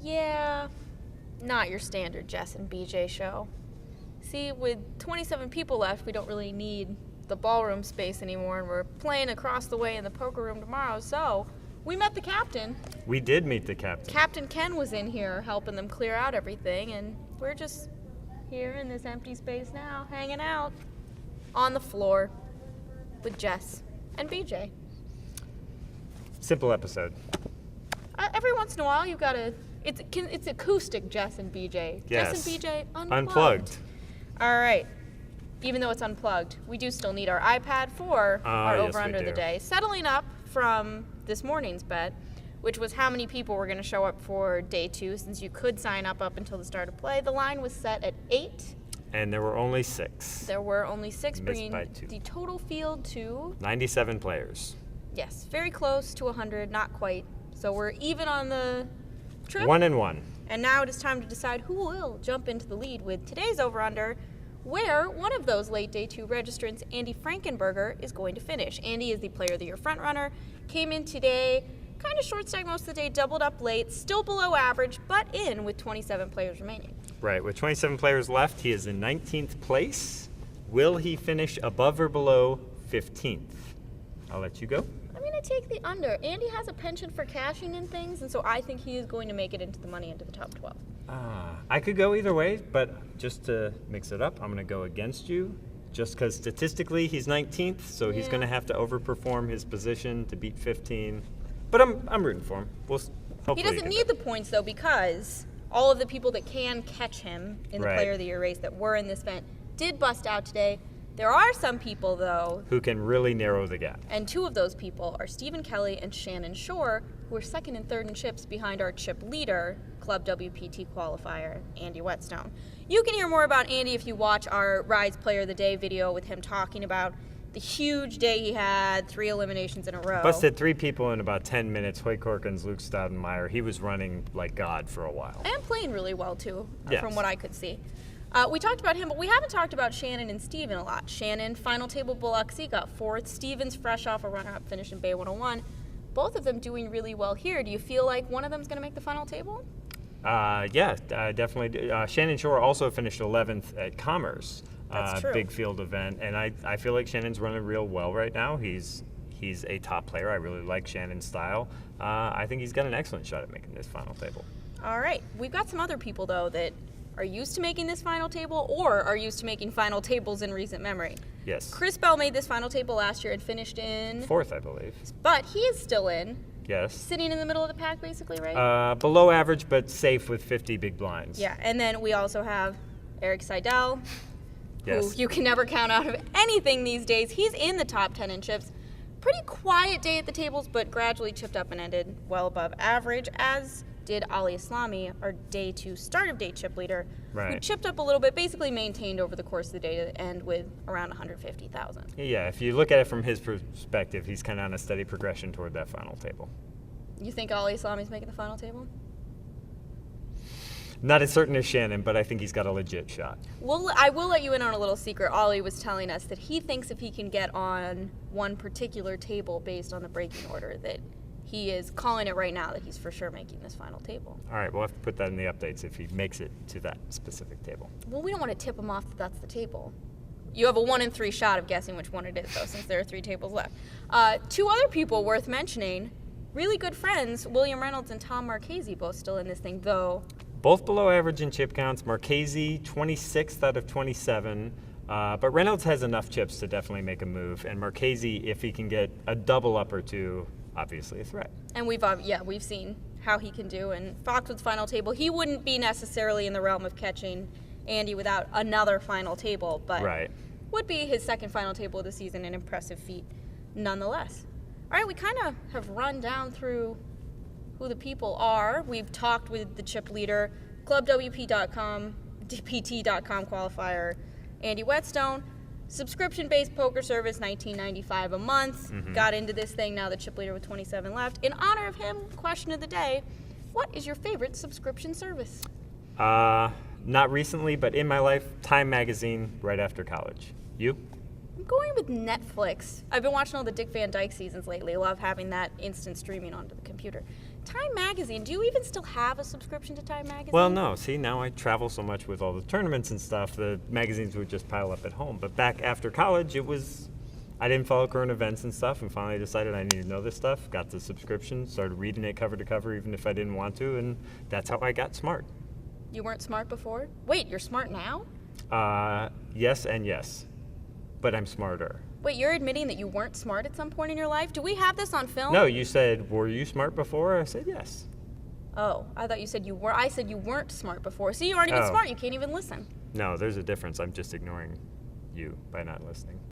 Yeah, not your standard Jess and BJ show. See, with 27 people left, we don't really need the ballroom space anymore, and we're playing across the way in the poker room tomorrow, so we met the captain. We did meet the captain. Captain Ken was in here helping them clear out everything, and we're just here in this empty space now, hanging out on the floor with Jess and BJ. Simple episode. Every once in a while, you've got to... It's acoustic Jess and BJ. Yes. Jess and BJ Unplugged. All right. Even though it's unplugged, we do still need our iPad for our yes, over-under of the day. Settling up from this morning's bet, which was how many people were going to show up for day 2, since you could sign up until the start of play. The line was set at 8. And there were only 6. There were only 6, Missed bringing by 2. the total field to... 97 players. Yes, very close to 100, not quite. So we're even on the trip. 1-1. And now it is time to decide who will jump into the lead with today's over-under, where one of those late day 2 registrants, Andy Frankenberger, is going to finish. Andy is the Player of the Year frontrunner, came in today, kind of short stack most of the day, doubled up late, still below average, but in with 27 players remaining. Right, with 27 players left, he is in 19th place. Will he finish above or below 15th? I'll let you go. I'm going to take the under. Andy has a penchant for cashing in things, and so I think he is going to make it into the money, into the top 12. I could go either way, but just to mix it up, I'm going to go against you. Just because statistically he's 19th, so he's going to have to overperform his position to beat 15. But I'm rooting for him. He doesn't need the points, though, because all of the people that can catch him in the Player of the Year race that were in this event did bust out today. There are some people, though, who can really narrow the gap. And 2 of those people are Stephen Kelly and Shannon Shore, who are 2nd and 3rd in chips behind our chip leader, Club WPT qualifier, Andy Whetstone. You can hear more about Andy if you watch our Rise Player of the Day video with him talking about the huge day he had, 3 eliminations in a row. Busted 3 people in about 10 minutes, Hoyt Corkins, Luke Stoudenmeyer. He was running like God for a while. And playing really well, too, yes. From what I could see. We talked about him, but we haven't talked about Shannon and Steven a lot. Shannon, final table Biloxi, got 4th. Steven's fresh off a runner-up finish in Bay 101. Both of them doing really well here. Do you feel like one of them's going to make the final table? Yeah, definitely. Shannon Shore also finished 11th at Commerce. That's true. Big field event. And I feel like Shannon's running real well right now. He's a top player. I really like Shannon's style. I think he's got an excellent shot at making this final table. All right. We've got some other people, though, that are used to making this final table or are used to making final tables in recent memory. Yes. Chris Bell made this final table last year and finished in 4th, I believe. But he is still in. Yes. Sitting in the middle of the pack, basically, right? Below average, but safe with 50 big blinds. Yeah, and then we also have Eric Seidel, yes. who you can never count out of anything these days. He's in the top 10 in chips. Pretty quiet day at the tables, but gradually chipped up and ended well above average, as did Ali Islami, our day 2 start of day chip leader, who chipped up a little bit, basically maintained over the course of the day to end with around 150,000. Yeah, if you look at it from his perspective, he's kind of on a steady progression toward that final table. You think Ali Islami's making the final table? Not as certain as Shannon, but I think he's got a legit shot. Well, I will let you in on a little secret. Ollie was telling us that he thinks if he can get on one particular table based on the breaking order, that he is calling it right now that he's for sure making this final table. All right, we'll have to put that in the updates if he makes it to that specific table. Well, we don't want to tip him off that that's the table. You have a 1 in 3 shot of guessing which one it is, though, since there are 3 tables left. 2 other people worth mentioning, really good friends, William Reynolds and Tom Marchese, both still in this thing, though. Both below average in chip counts. Marchese, 26th out of 27. But Reynolds has enough chips to definitely make a move. And Marchese, if he can get a double up or 2, obviously a threat. And we've seen how he can do. And Foxwood's final table, he wouldn't be necessarily in the realm of catching Andy without another final table, but would be his 2nd final table of the season, an impressive feat nonetheless. All right, we kind of have run down through who the people are. We've talked with the chip leader, ClubWP.com, DPT.com qualifier, Andy Whetstone. Subscription-based poker service, $19.95 a month. Got into this thing, now the chip leader with 27 left. In honor of him, question of the day, what is your favorite subscription service? Not recently, but in my life, Time Magazine right after college. You? I'm going with Netflix. I've been watching all the Dick Van Dyke seasons lately. I love having that instant streaming onto the computer. Time Magazine. Do you even still have a subscription to Time Magazine? Well, no. See, now I travel so much with all the tournaments and stuff, the magazines would just pile up at home. But back after college, I didn't follow current events and stuff, and finally decided I needed to know this stuff. Got the subscription, started reading it cover to cover, even if I didn't want to, and that's how I got smart. You weren't smart before? Wait, you're smart now? Yes and yes. But I'm smarter. Wait, you're admitting that you weren't smart at some point in your life? Do we have this on film? No, you said, were you smart before? I said yes. Oh, I thought you said you were. I said you weren't smart before. See, you aren't even smart. You can't even listen. No, there's a difference. I'm just ignoring you by not listening.